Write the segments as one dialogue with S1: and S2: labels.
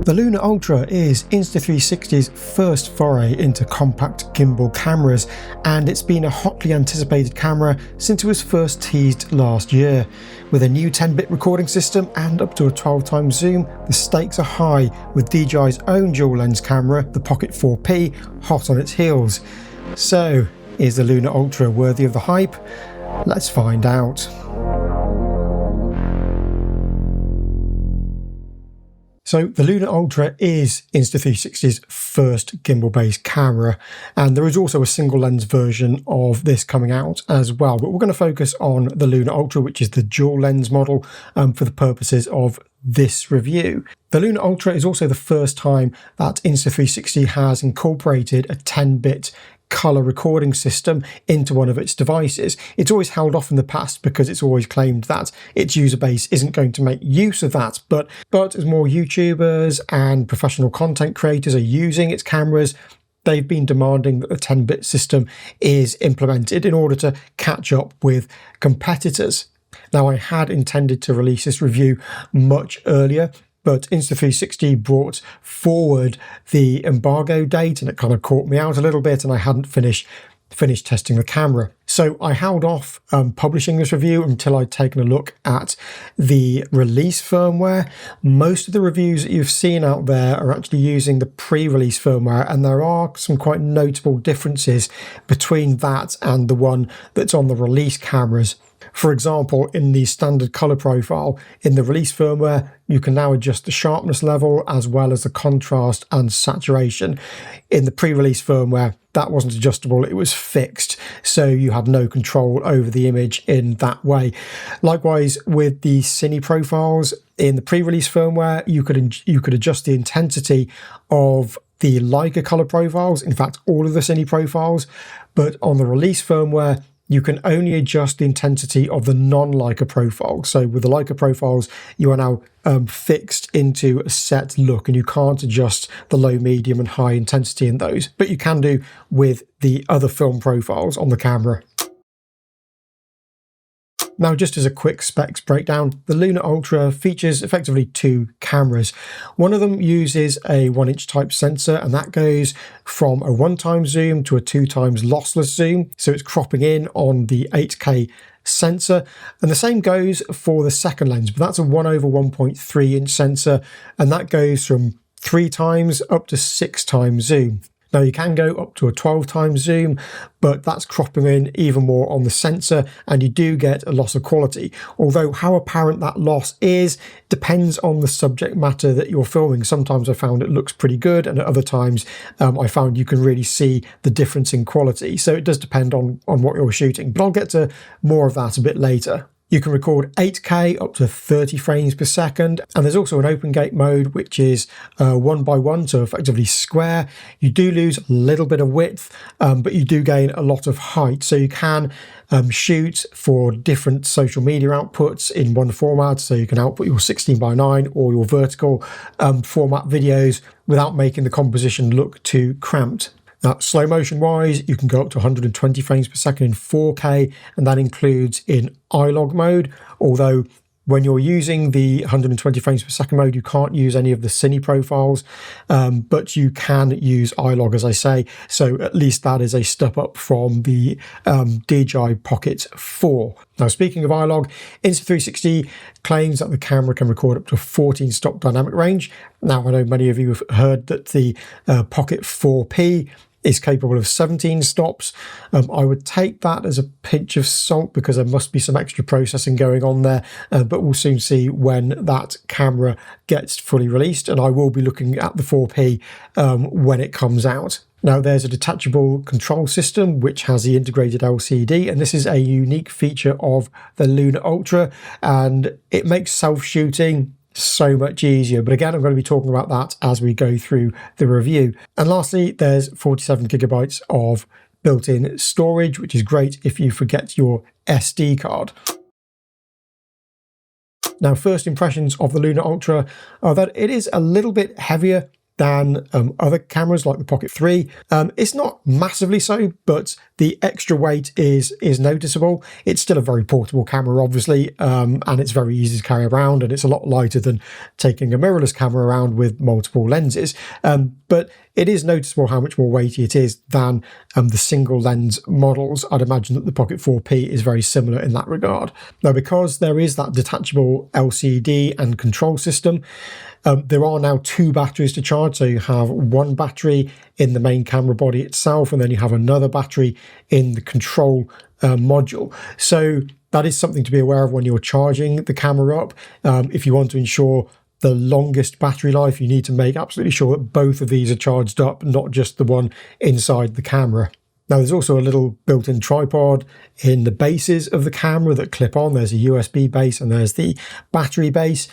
S1: The Luna Ultra is Insta360's first foray into compact gimbal cameras, and it's been a hotly anticipated camera since it was first teased last year. With a new 10-bit recording system and up to a 12x zoom, the stakes are high, with DJI's own dual-lens camera, the Pocket 4P, hot on its heels. So, is the Luna Ultra worthy of the hype? Let's find out. So the Luna Ultra is Insta360's first gimbal-based camera, and there is also a single lens version of this coming out as well, but we're going to focus on the Luna Ultra, which is the dual lens model for the purposes of this review. The Luna Ultra is also the first time that Insta360 has incorporated a 10-bit color recording system into one of its devices. It's always held off in the past because it's always claimed that its user base isn't going to make use of that, but as more YouTubers and professional content creators are using its cameras, they've been demanding that the 10-bit system is implemented in order to catch up with competitors. Now, I had intended to release this review much earlier, but Insta360 brought forward the embargo date and it kind of caught me out a little bit, and I hadn't finished testing the camera. So I held off publishing this review until I'd taken a look at the release firmware. Most of the reviews that you've seen out there are actually using the pre-release firmware, and there are some quite notable differences between that and the one that's on the release cameras. For example, in the standard color profile, in the release firmware, you can now adjust the sharpness level as well as the contrast and saturation. In the pre-release firmware, that wasn't adjustable, it was fixed, so you had no control over the image in that way. Likewise, with the cine profiles, in the pre-release firmware, you could adjust the intensity of the Leica color profiles, in fact, all of the cine profiles, but on the release firmware, you can only adjust the intensity of the non-Leica profile. So with the Leica profiles, you are now fixed into a set look, and you can't adjust the low, medium and high intensity in those, but you can do with the other film profiles on the camera. Now, just as a quick specs breakdown, the Luna Ultra features effectively two cameras. One of them uses a 1-inch type sensor, and that goes from a 1x zoom to a 2x lossless zoom. So it's cropping in on the 8K sensor. And the same goes for the second lens, but that's a 1/1.3-inch sensor, and that goes from 3x up to 6x zoom. Now, you can go up to a 12x zoom, but that's cropping in even more on the sensor, and you do get a loss of quality. Although how apparent that loss is depends on the subject matter that you're filming. Sometimes I found it looks pretty good, and at other times I found you can really see the difference in quality. So it does depend on what you're shooting, but I'll get to more of that a bit later. You can record 8K up to 30 frames per second, and there's also an open gate mode, which is 1x1, so effectively square. You do lose a little bit of width, but you do gain a lot of height, so you can shoot for different social media outputs in one format, so you can output your 16:9 or your vertical format videos without making the composition look too cramped. Now, slow motion wise, you can go up to 120 frames per second in 4K, and that includes in iLog mode, although when you're using the 120 frames per second mode, you can't use any of the cine profiles, but you can use iLog, as I say, so at least that is a step up from the DJI Pocket 4. Now, speaking of iLog, Insta360 claims that the camera can record up to 14 stop dynamic range. Now, I know many of you have heard that the Pocket 4P is capable of 17 stops. I would take that as a pinch of salt because there must be some extra processing going on there, but we'll soon see when that camera gets fully released, and I will be looking at the 4P when it comes out. Now, there's a detachable control system which has the integrated LCD, and this is a unique feature of the Luna Ultra, and it makes self-shooting so much easier. But again, I'm going to be talking about that as we go through the review. And lastly, there's 47 gigabytes of built-in storage, which is great if you forget your SD card. Now, first impressions of the Luna Ultra are that it is a little bit heavier than other cameras like the Pocket 3. It's not massively so, but the extra weight is noticeable. It's still a very portable camera, obviously, and it's very easy to carry around, and it's a lot lighter than taking a mirrorless camera around with multiple lenses. But it is noticeable how much more weighty it is than the single lens models. I'd imagine that the Pocket 4P is very similar in that regard. Now, because there is that detachable LCD and control system, there are now 2 batteries to charge. So you have one battery in the main camera body itself, and then you have another battery in the control module. So that is something to be aware of when you're charging the camera up. If you want to ensure the longest battery life, you need to make absolutely sure that both of these are charged up, not just the one inside the camera. Now, there's also a little built-in tripod in the bases of the camera that clip on. There's a USB base and there's the battery base.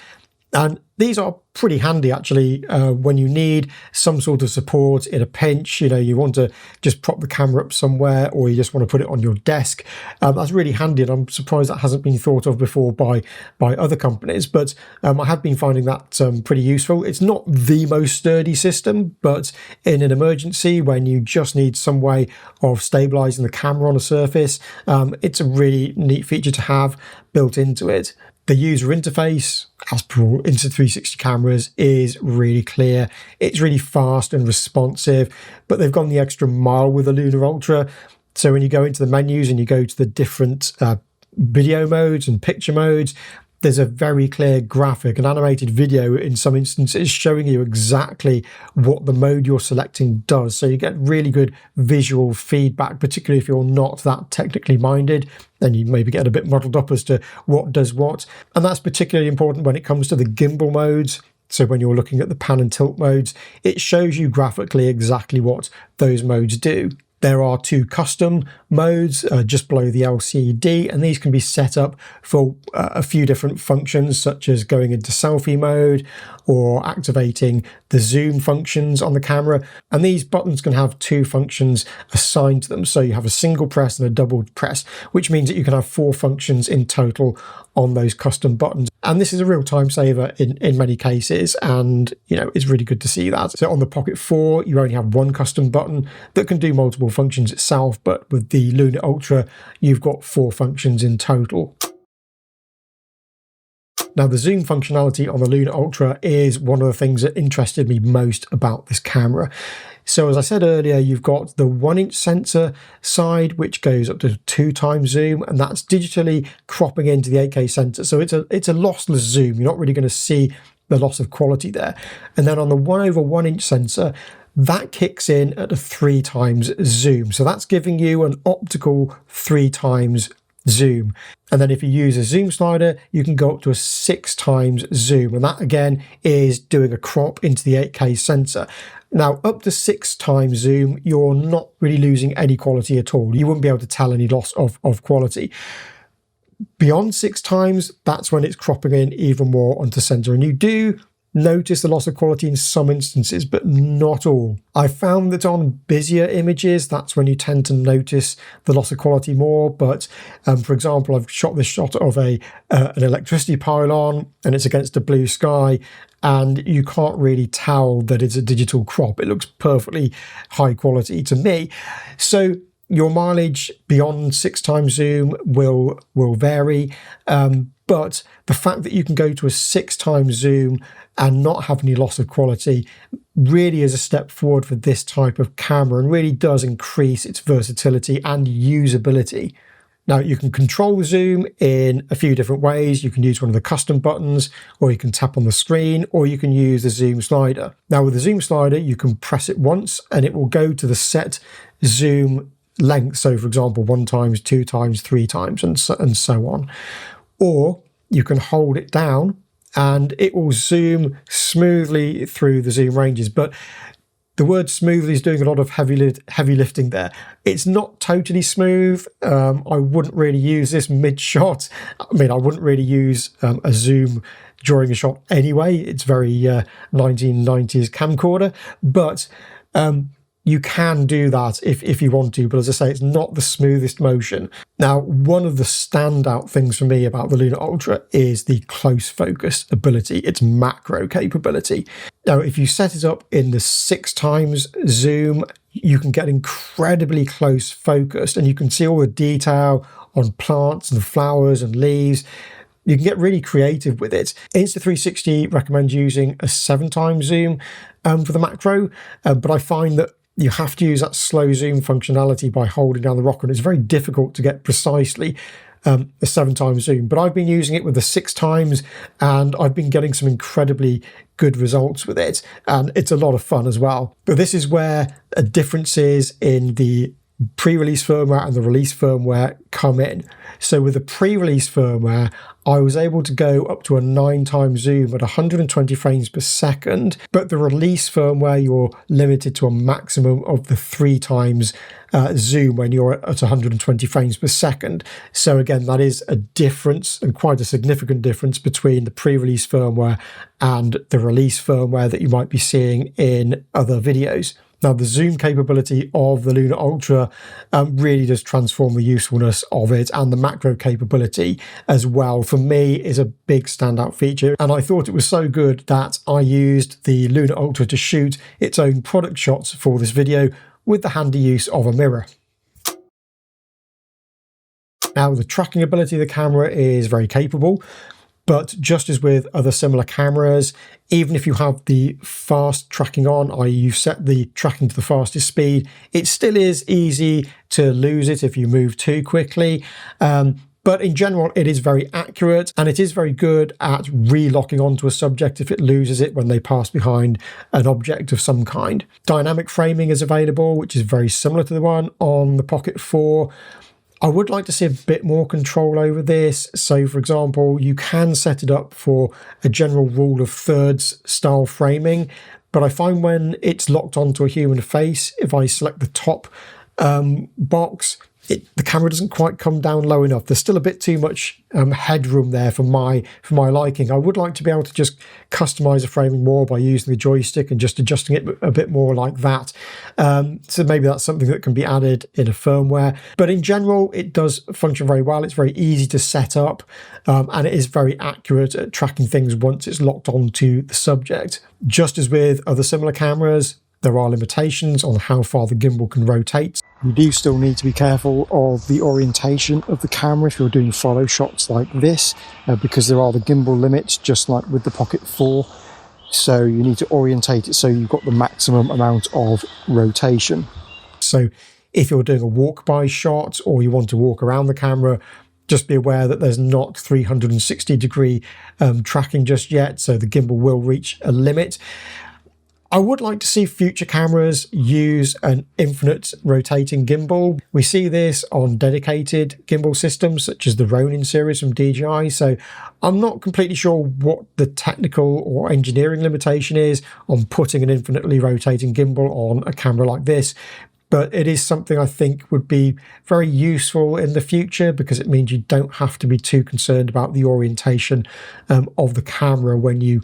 S1: And these are pretty handy, actually, when you need some sort of support in a pinch. You know, you want to just prop the camera up somewhere, or you just want to put it on your desk. That's really handy, and I'm surprised that hasn't been thought of before by other companies. But I have been finding that pretty useful. It's not the most sturdy system, but in an emergency, when you just need some way of stabilizing the camera on a surface, it's a really neat feature to have built into it. The user interface, as per all Insta360 cameras, is really clear. It's really fast and responsive, but they've gone the extra mile with the Lunar Ultra. So when you go into the menus and you go to the different video modes and picture modes, there's a very clear graphic, an animated video in some instances showing you exactly what the mode you're selecting does. So you get really good visual feedback, particularly if you're not that technically minded, and you maybe get a bit muddled up as to what does what. And that's particularly important when it comes to the gimbal modes. So when you're looking at the pan and tilt modes, it shows you graphically exactly what those modes do. There are 2 custom modes just below the LCD, and these can be set up for a few different functions, such as going into selfie mode or activating the zoom functions on the camera. And these buttons can have 2 functions assigned to them. So you have a single press and a double press, which means that you can have 4 functions in total on those custom buttons. And this is a real time saver in many cases, and you know, it's really good to see that. So on the Pocket 4, you only have 1 custom button that can do multiple functions itself, but with the Lunar Ultra, you've got 4 functions in total. Now, the zoom functionality on the Lunar Ultra is one of the things that interested me most about this camera. So as I said earlier, you've got the 1-inch sensor side, which goes up to 2 times zoom, and that's digitally cropping into the 8K sensor. So it's a lossless zoom. You're not really going to see the loss of quality there. And then on the 1/1-inch sensor, that kicks in at a 3 times zoom. So that's giving you an optical 3 times zoom. And then if you use a zoom slider, you can go up to a 6 times zoom. And that again is doing a crop into the 8K sensor. Now, up to 6 times zoom, you're not really losing any quality at all. You wouldn't be able to tell any loss of quality. Beyond 6 times, that's when it's cropping in even more onto sensor. And you do notice the loss of quality in some instances, but not all. I found that on busier images, that's when you tend to notice the loss of quality more. But for example, I've shot this shot of an electricity pylon, and it's against a blue sky, and you can't really tell that it's a digital crop. It looks perfectly high quality to me. So your mileage beyond 6 times zoom will vary, but the fact that you can go to a 6 times zoom and not have any loss of quality really is a step forward for this type of camera, and really does increase its versatility and usability. Now, you can control zoom in a few different ways. You can use one of the custom buttons, or you can tap on the screen, or you can use the zoom slider. Now, with the zoom slider, you can press it once and it will go to the set zoom length. So for example, 1 times, 2 times, 3 times, and so on. Or you can hold it down and it will zoom smoothly through the zoom ranges. But the word smoothly is doing a lot of heavy lifting there. It's not totally smooth. I wouldn't really use this mid-shot. I mean, I wouldn't really use a zoom during a shot anyway. It's very 1990s camcorder. But you can do that if you want to, but as I say, it's not the smoothest motion. Now, one of the standout things for me about the Lunar Ultra is the close focus ability, its macro capability. Now, if you set it up in the 6x zoom, you can get incredibly close focused, and you can see all the detail on plants and flowers and leaves. You can get really creative with it. Insta360 recommends using a 7x zoom for the macro, but I find that you have to use that slow zoom functionality by holding down the rocker, and it's very difficult to get precisely a 7x zoom. But I've been using it with the 6x, and I've been getting some incredibly good results with it, and it's a lot of fun as well. But this is where a difference is in the pre-release firmware and the release firmware come in. So with the pre-release firmware, I was able to go up to a 9x zoom at 120 frames per second, but the release firmware, you're limited to a maximum of the 3x zoom when you're at 120 frames per second. So again, that is a difference, and quite a significant difference, between the pre-release firmware and the release firmware that you might be seeing in other videos. Now, the zoom capability of the Lunar Ultra really does transform the usefulness of it, and the macro capability as well, for me, is a big standout feature. And I thought it was so good that I used the Lunar Ultra to shoot its own product shots for this video with the handy use of a mirror. Now, the tracking ability of the camera is very capable, but just as with other similar cameras, even if you have the fast tracking on, i.e. you've set the tracking to the fastest speed, it still is easy to lose it if you move too quickly. But in general, it is very accurate, and it is very good at re-locking onto a subject if it loses it when they pass behind an object of some kind. Dynamic framing is available, which is very similar to the one on the Pocket 4. I would like to see a bit more control over this. So, for example, you can set it up for a general rule of thirds style framing, but I find when it's locked onto a human face, if I select the top box, the camera doesn't quite come down low enough. There's still a bit too much headroom there for my liking. I would like to be able to just customize the framing more by using the joystick and just adjusting it a bit more like that. So maybe that's something that can be added in a firmware. But in general, it does function very well. It's very easy to set up, and it is very accurate at tracking things once it's locked onto the subject. Just as with other similar cameras, there are limitations on how far the gimbal can rotate. You do still need to be careful of the orientation of the camera if you're doing follow shots like this, because there are the gimbal limits, just like with the Pocket 4. So you need to orientate it so you've got the maximum amount of rotation. So if you're doing a walk-by shot or you want to walk around the camera, just be aware that there's not 360-degree tracking just yet, so the gimbal will reach a limit. I would like to see future cameras use an infinite rotating gimbal. We see this on dedicated gimbal systems such as the Ronin series from DJI, so I'm not completely sure what the technical or engineering limitation is on putting an infinitely rotating gimbal on a camera like this. But it is something I think would be very useful in the future, because it means you don't have to be too concerned about the orientation of the camera when you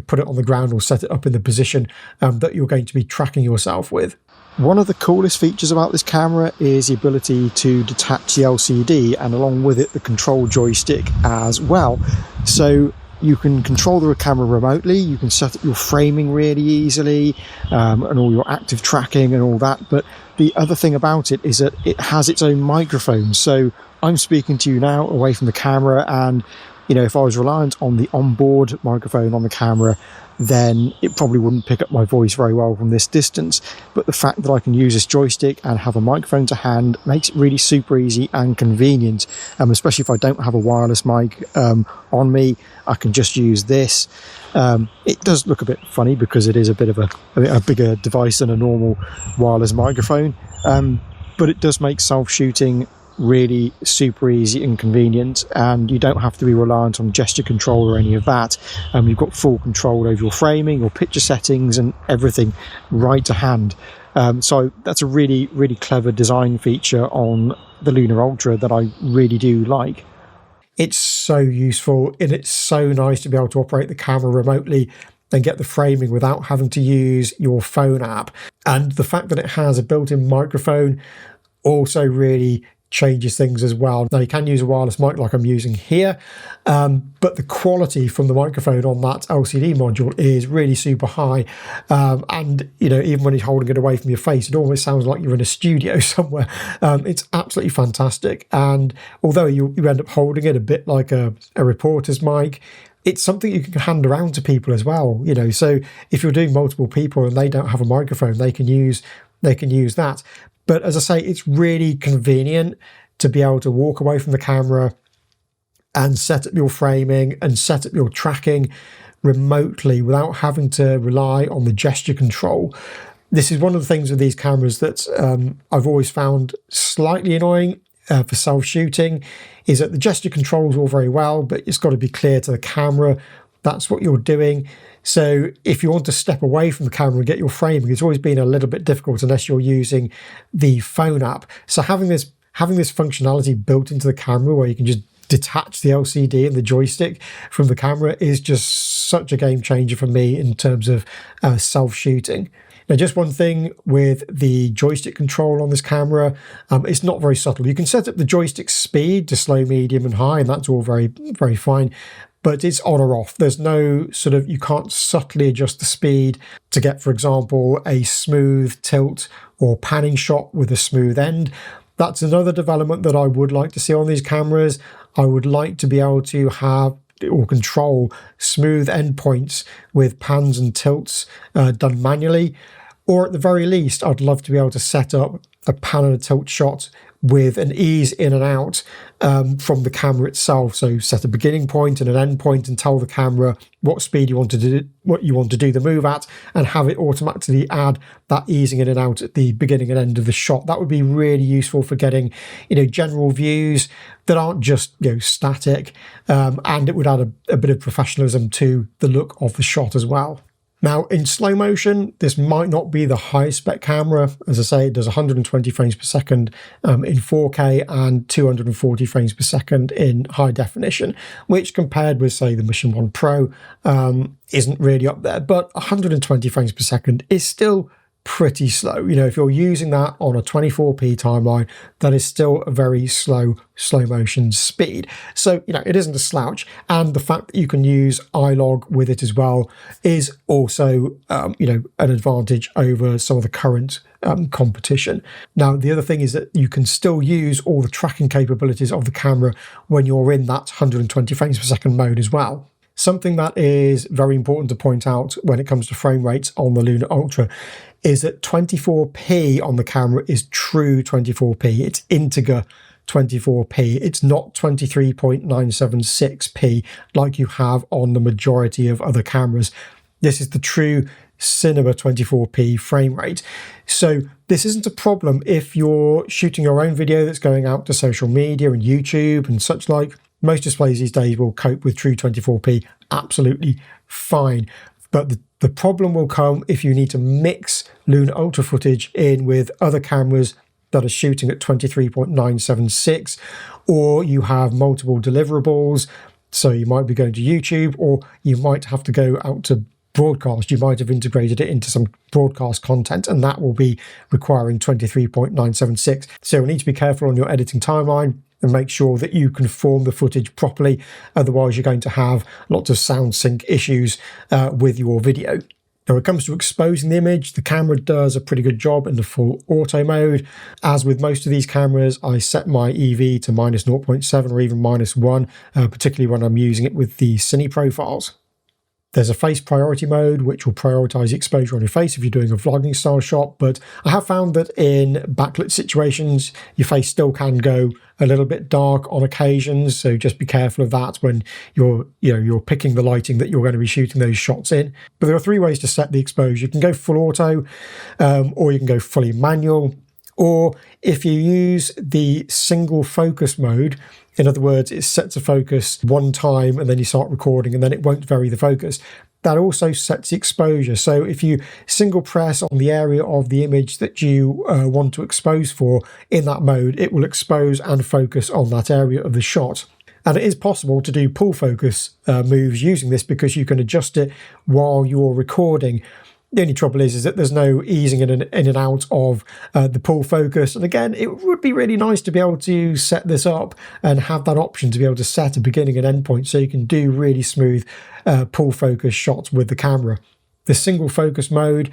S1: put it on the ground or set it up in the position that you're going to be tracking yourself with. One of the coolest features about this camera is the ability to detach the LCD, and along with it the control joystick as well. So you can control the camera remotely, you can set up your framing really easily, and all your active tracking and all that. But the other thing about it is that it has its own microphone. So I'm speaking to you now away from the camera, and if I was reliant on the onboard microphone on the camera, then it probably wouldn't pick up my voice very well from this distance. But the fact that I can use this joystick and have a microphone to hand makes it really super easy and convenient, especially if I don't have a wireless mic on me. I can just use this. It does look a bit funny because it is a bit of a bigger device than a normal wireless microphone, but it does make self-shooting really super easy and convenient, and you don't have to be reliant on gesture control or any of that. You've got full control over your framing, your picture settings and everything right to hand. So that's a really, really clever design feature on the Lunar Ultra that I really do like. It's so useful, and it's so nice to be able to operate the camera remotely and get the framing without having to use your phone app. And the fact that it has a built-in microphone also really changes things as well. Now, you can use a wireless mic like I'm using here, but the quality from the microphone on that LCD module is really super high. And, you know, even when you're holding it away from your face, it almost sounds like you're in a studio somewhere. It's absolutely fantastic. And although you end up holding it a bit like a reporter's mic, it's something you can hand around to people as well, you know. So if you're doing multiple people and they don't have a microphone, they can use that. But as I say, it's really convenient to be able to walk away from the camera and set up your framing and set up your tracking remotely without having to rely on the gesture control. This is one of the things with these cameras that I've always found slightly annoying for self-shooting, is that the gesture controls all very well, but it's got to be clear to the camera that's what you're doing. So if you want to step away from the camera and get your framing, it's always been a little bit difficult unless you're using the phone app. So having this functionality built into the camera where you can just detach the LCD and the joystick from the camera is just such a game changer for me in terms of self-shooting. Now, just one thing with the joystick control on this camera, it's not very subtle. You can set up the joystick speed to slow, medium and high, and that's all very, very fine. But it's on or off. There's no sort of, you can't subtly adjust the speed to get, for example, a smooth tilt or panning shot with a smooth end. That's another development that I would like to see on these cameras. I would like to be able to have or control smooth endpoints with pans and tilts done manually. Or at the very least, I'd love to be able to set up a pan and a tilt shot with an ease in and out from the camera itself. So set a beginning point and an end point and tell the camera what speed you want to do the move at, and have it automatically add that easing in and out at the beginning and end of the shot. That would be really useful for getting, you know, general views that aren't just, you know, static, and it would add a bit of professionalism to the look of the shot as well. Now, in slow motion, this might not be the highest spec camera. As I say, it does 120 frames per second in 4K and 240 frames per second in high definition, which compared with, say, the Mission 1 Pro isn't really up there. But 120 frames per second is still pretty slow. You know, if you're using that on a 24p timeline, that is still a very slow motion speed. So, you know, it isn't a slouch. And the fact that you can use iLog with it as well is also, you know, an advantage over some of the current competition. Now, the other thing is that you can still use all the tracking capabilities of the camera when you're in that 120 frames per second mode as well. Something that is very important to point out when it comes to frame rates on the Lunar Ultra is that 24p on the camera is true 24p. It's integer 24p. It's not 23.976p like you have on the majority of other cameras. This is the true cinema 24p frame rate. So this isn't a problem if you're shooting your own video that's going out to social media and YouTube and such like. Most displays these days will cope with true 24p absolutely fine. But the problem will come if you need to mix Lunar Ultra footage in with other cameras that are shooting at 23.976, or you have multiple deliverables. So you might be going to YouTube, or you might have to go out to broadcast. You might have integrated it into some broadcast content, and that will be requiring 23.976. So you need to be careful on your editing timeline and make sure that you conform the footage properly. Otherwise, you're going to have lots of sound sync issues with your video. Now, when it comes to exposing the image, the camera does a pretty good job in the full auto mode. As with most of these cameras, I set my EV to minus 0.7 or even minus 1, particularly when I'm using it with the cine profiles. There's a face priority mode, which will prioritize exposure on your face if you're doing a vlogging style shot. But I have found that in backlit situations, your face still can go a little bit dark on occasions. So just be careful of that when you're picking the lighting that you're going to be shooting those shots in. But there are three ways to set the exposure. You can go full auto, or you can go fully manual. Or if you use the single focus mode, in other words, it sets a focus one time and then you start recording and then it won't vary the focus. That also sets the exposure. So if you single press on the area of the image that you want to expose for in that mode, it will expose and focus on that area of the shot. And it is possible to do pull focus moves using this because you can adjust it while you're recording. The only trouble is that there's no easing in and out of the pull focus. And again, it would be really nice to be able to set this up and have that option to be able to set a beginning and end point so you can do really smooth pull focus shots with the camera. The single focus mode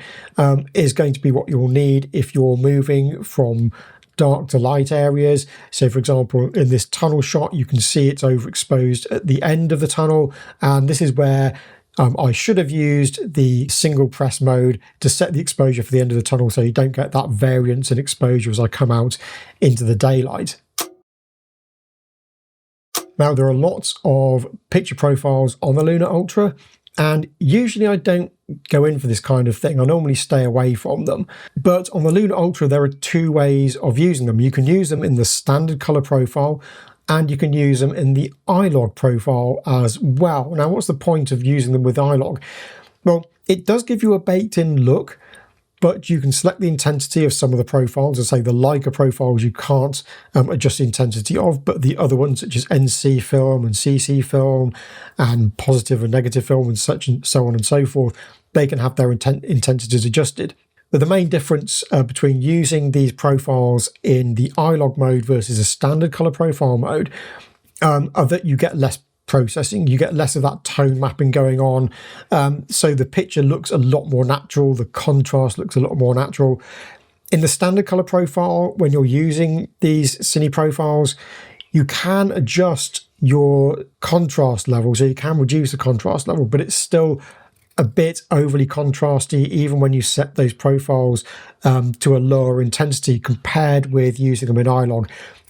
S1: is going to be what you'll need if you're moving from dark to light areas. So for example, in this tunnel shot, you can see it's overexposed at the end of the tunnel. And this is where I should have used the single press mode to set the exposure for the end of the tunnel so you don't get that variance in exposure as I come out into the daylight. Now, there are lots of picture profiles on the Lunar Ultra, and usually I don't go in for this kind of thing. I normally stay away from them. But on the Lunar Ultra, there are two ways of using them. You can use them in the standard color profile, and you can use them in the iLog profile as well. Now, what's the point of using them with iLog? Well, it does give you a baked-in look, but you can select the intensity of some of the profiles. As I say, the Leica profiles you can't adjust the intensity of, but the other ones such as NC film and CC film and positive and negative film and such and so on and so forth, they can have their intensities adjusted. But the main difference between using these profiles in the iLog mode versus a standard color profile mode are that you get less processing, you get less of that tone mapping going on, so the picture looks a lot more natural, the contrast looks a lot more natural. In the standard color profile, when you're using these cine profiles, you can adjust your contrast level, so you can reduce the contrast level, but it's still a bit overly contrasty even when you set those profiles to a lower intensity compared with using them in iLog.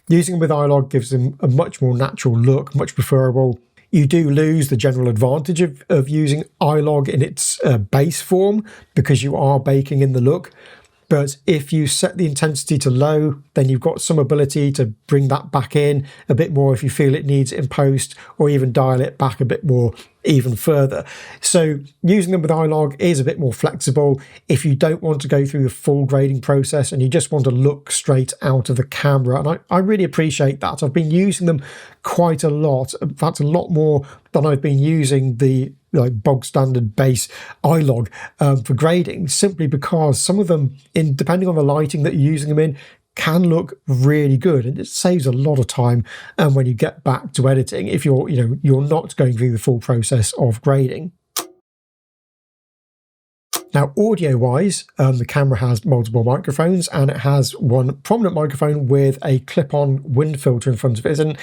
S1: Using them with iLog gives them a much more natural look, much preferable. You do lose the general advantage of using iLog in its base form because you are baking in the look. But if you set the intensity to low, then you've got some ability to bring that back in a bit more if you feel it needs it in post, or even dial it back a bit more even further. So using them with iLog is a bit more flexible if you don't want to go through the full grading process and you just want to look straight out of the camera. And I really appreciate that. I've been using them quite a lot, in fact a lot more than I've been using the bog standard base iLog for grading, simply because some of them, depending on the lighting that you're using them in, can look really good, and it saves a lot of time when you get back to editing if you're not going through the full process of grading. Now, audio-wise, the camera has multiple microphones, and it has one prominent microphone with a clip-on wind filter in front of it. And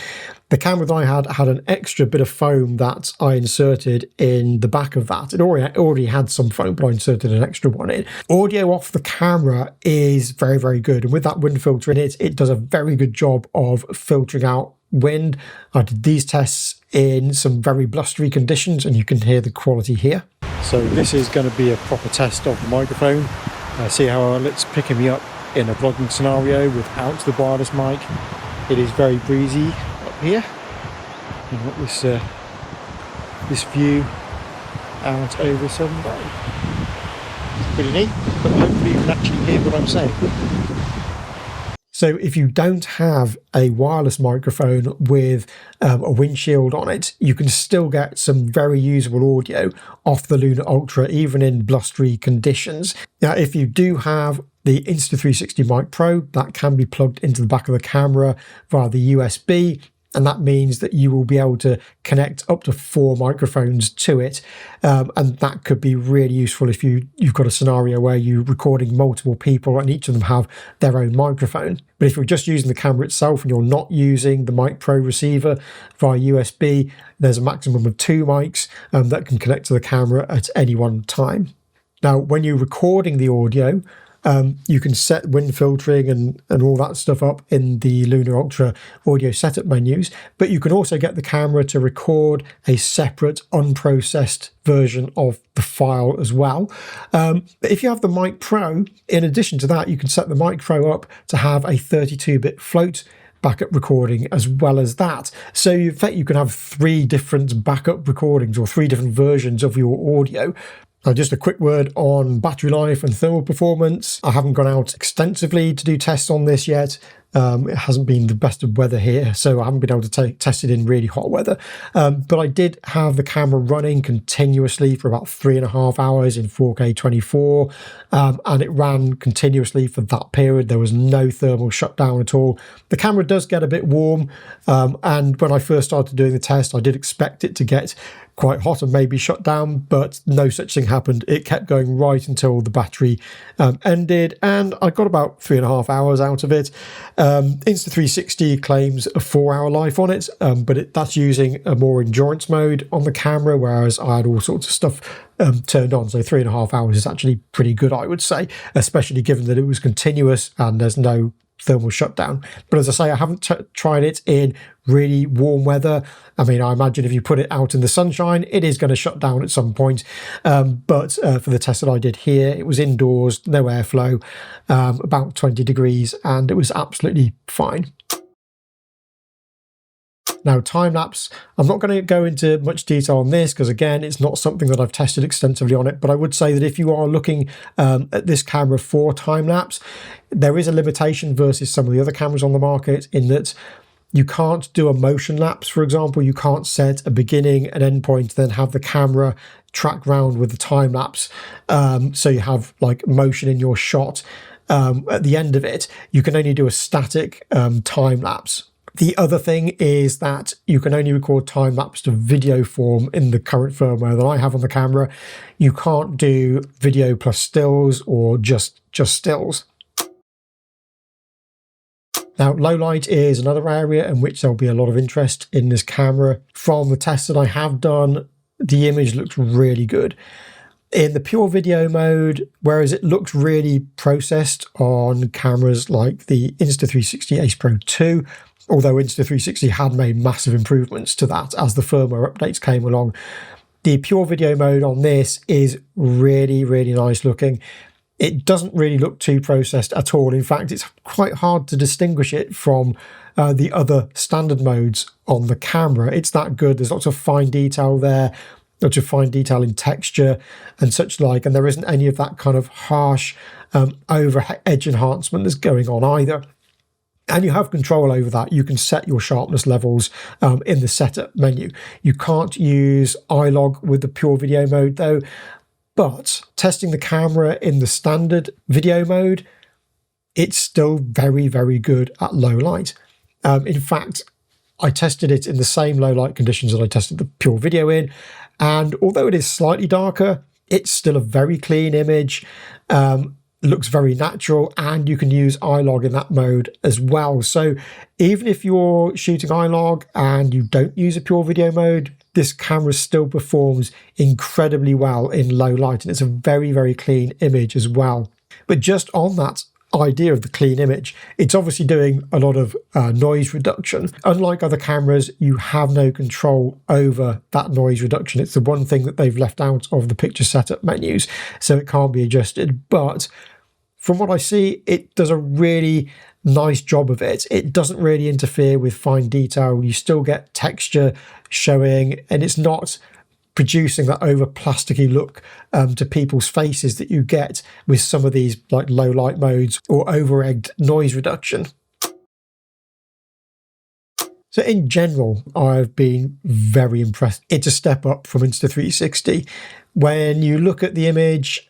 S1: the camera that I had an extra bit of foam that I inserted in the back of that. It already had some foam, but I inserted an extra one in. Audio off the camera is very, very good. And with that wind filter in it, it does a very good job of filtering out wind. I did these tests in some very blustery conditions, and you can hear the quality here. So this is going to be a proper test of the microphone. See how well it's picking me up in a vlogging scenario without the wireless mic. It is very breezy up here. You've got this view out over Southern Bay. It's pretty neat, but hopefully you can actually hear what I'm saying. So if you don't have a wireless microphone with a windshield on it, you can still get some very usable audio off the Lunar Ultra, even in blustery conditions. Now, if you do have the Insta360 Mic Pro, that can be plugged into the back of the camera via the USB. And that means that you will be able to connect up to 4 microphones to it. And that could be really useful if you've got a scenario where you're recording multiple people and each of them have their own microphone. But if you're just using the camera itself and you're not using the Mic Pro receiver via USB, there's a maximum of 2 mics that can connect to the camera at any one time. Now, when you're recording the audio, you can set wind filtering and all that stuff up in the Lunar Ultra audio setup menus, but you can also get the camera to record a separate unprocessed version of the file as well. But if you have the Mic Pro, in addition to that, you can set the Mic Pro up to have a 32-bit float backup recording as well as that. So in fact, you can have 3 different backup recordings or 3 different versions of your audio. Now, just a quick word on battery life and thermal performance. I haven't gone out extensively to do tests on this yet, It hasn't been the best of weather here, so I haven't been able to test it in really hot weather. But I did have the camera running continuously for about 3.5 hours in 4K 24, and it ran continuously for that period. There was no thermal shutdown at all. The camera does get a bit warm, and when I first started doing the test, I did expect it to get quite hot and maybe shut down, but no such thing happened. It kept going right until the battery ended, and I got about 3.5 hours out of it. Insta360 claims a 4-hour life on it, but that's using a more endurance mode on the camera, whereas I had all sorts of stuff turned on. So 3.5 hours is actually pretty good, I would say, especially given that it was continuous and there's no thermal shutdown. But as I say, I haven't tried it in really warm weather. I mean, I imagine if you put it out in the sunshine, it is going to shut down at some point. But for the test that I did here, it was indoors, no airflow, about 20 degrees, and it was absolutely fine. Now, time-lapse, I'm not going to go into much detail on this because, again, it's not something that I've tested extensively on it, but I would say that if you are looking at this camera for time-lapse, there is a limitation versus some of the other cameras on the market in that you can't do a motion lapse, for example. You can't set a beginning and end point, then have the camera track round with the time-lapse, so you have like motion in your shot at the end of it. You can only do a static time-lapse. The other thing is that you can only record time-lapse to video form in the current firmware that I have on the camera. You can't do video plus stills or just stills. Now, low light is another area in which there'll be a lot of interest in this camera. From the tests that I have done, the image looks really good. In the pure video mode, whereas it looks really processed on cameras like the Insta360 Ace Pro 2, although Insta360 had made massive improvements to that as the firmware updates came along, the pure video mode on this is really, really nice looking. It doesn't really look too processed at all. In fact, it's quite hard to distinguish it from the other standard modes on the camera. It's that good. There's lots of fine detail there, lots of fine detail in texture and such like, and there isn't any of that kind of harsh over edge enhancement that's going on either. And you have control over that. You can set your sharpness levels in the setup menu. You can't use iLog with the pure video mode though, but testing the camera in the standard video mode, it's still very, very good at low light. In fact, I tested it in the same low light conditions that I tested the pure video in, and although it is slightly darker, it's still a very clean image. Looks very natural, and you can use iLog in that mode as well. So even if you're shooting iLog and you don't use a pure video mode, this camera still performs incredibly well in low light, and it's a very, very clean image as well. But just on that idea of the clean image, it's obviously doing a lot of noise reduction. Unlike other cameras, you have no control over that noise reduction. It's the one thing that they've left out of the picture setup menus, so it can't be adjusted. But from what I see, it does a really nice job of it. It doesn't really interfere with fine detail. You still get texture showing, and it's not producing that over plasticky look to people's faces that you get with some of these like low light modes or over-egged noise reduction. So in general, I've been very impressed. It's a step up from Insta360. When you look at the image,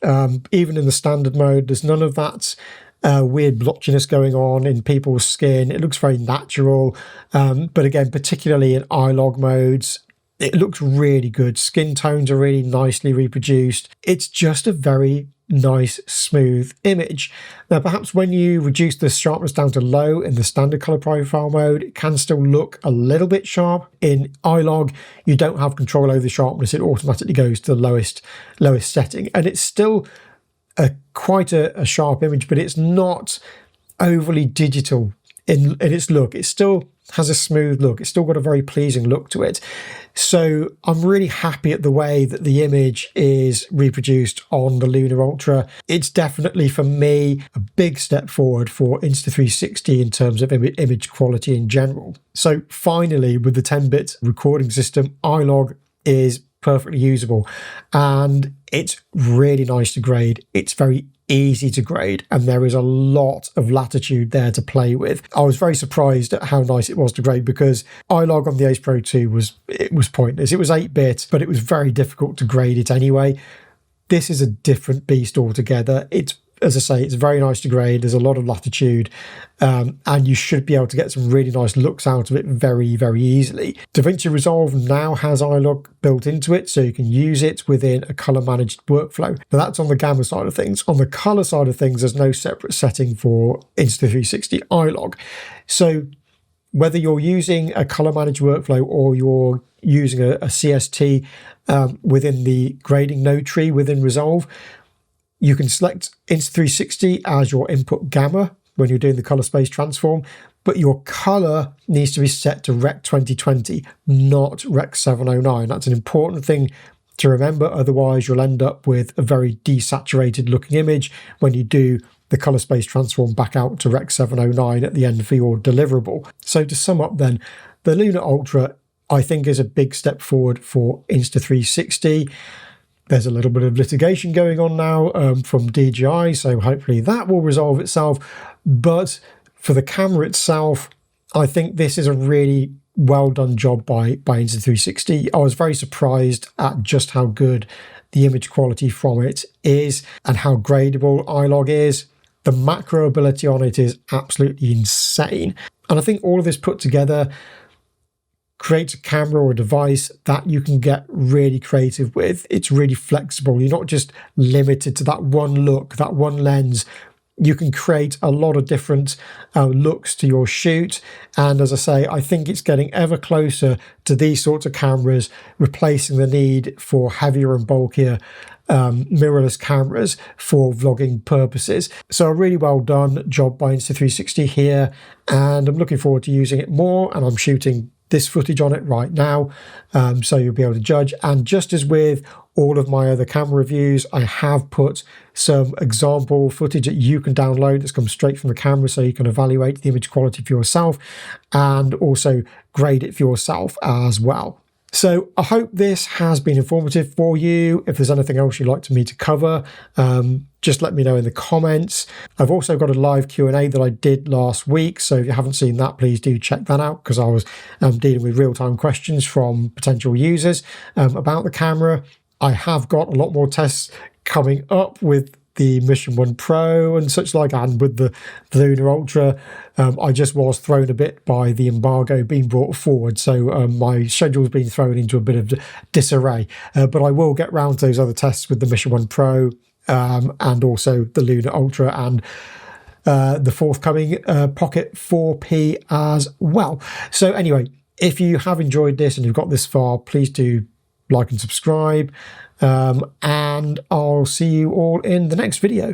S1: even in the standard mode, there's none of that weird blotchiness going on in people's skin. It looks very natural. But again, particularly in iLog modes, it looks really good. Skin tones are really nicely reproduced. It's just a very nice, smooth image. Now, perhaps when you reduce the sharpness down to low in the standard color profile mode, it can still look a little bit sharp. In iLog, you don't have control over the sharpness. It automatically goes to the lowest setting. And it's still quite a sharp image, but it's not overly digital in its look. It still has a smooth look. It's still got a very pleasing look to it. So I'm really happy at the way that the image is reproduced on the Lunar Ultra. It's definitely, for me, a big step forward for Insta360 in terms of image quality in general. So finally, with the 10-bit recording system, iLog is perfectly usable, and it's really nice to grade. It's very easy to grade, and there is a lot of latitude there to play with. I was very surprised at how nice it was to grade, because iLog on the Ace Pro 2 was pointless. It was 8-bit, but it was very difficult to grade it anyway. This is a different beast altogether. It's, as I say, it's very nice to grade. There's a lot of latitude, and you should be able to get some really nice looks out of it very, very easily. DaVinci Resolve now has iLog built into it, so you can use it within a color managed workflow. Now that's on the gamma side of things. On the color side of things, there's no separate setting for Insta360 iLog. So whether you're using a color managed workflow or you're using a CST within the grading node tree within Resolve, you can select Insta360 as your input gamma when you're doing the color space transform, but your color needs to be set to Rec 2020, not Rec 709. That's an important thing to remember. Otherwise, you'll end up with a very desaturated looking image when you do the color space transform back out to Rec 709 at the end for your deliverable. So to sum up then, the Luna Ultra, I think, is a big step forward for Insta360. There's a little bit of litigation going on now from DJI, so hopefully that will resolve itself. But for the camera itself, I think this is a really well done job by Insta360. I was very surprised at just how good the image quality from it is and how gradable iLog is. The macro ability on it is absolutely insane. And I think all of this put together creates a camera or a device that you can get really creative with. It's really flexible. You're not just limited to that one look, that one lens. You can create a lot of different looks to your shoot. And as I say, I think it's getting ever closer to these sorts of cameras, replacing the need for heavier and bulkier mirrorless cameras for vlogging purposes. So a really well done job by Insta360 here, and I'm looking forward to using it more, and I'm shooting this footage on it right now, so you'll be able to judge. And just as with all of my other camera reviews, I have put some example footage that you can download that's come straight from the camera, so you can evaluate the image quality for yourself and also grade it for yourself as well. So I hope this has been informative for you. If there's anything else you'd like me to cover, just let me know in the comments. I've also got a live Q&A that I did last week, so if you haven't seen that, please do check that out, because I was dealing with real-time questions from potential users about the camera. I have got a lot more tests coming up with the Mission 1 Pro and such like, and with the Luna Ultra. I just was thrown a bit by the embargo being brought forward, so my schedule's been thrown into a bit of disarray. But I will get round to those other tests with the Mission 1 Pro and also the Luna Ultra and the forthcoming Pocket 4P as well. So anyway, if you have enjoyed this and you've got this far, please do like and subscribe, and I'll see you all in the next video.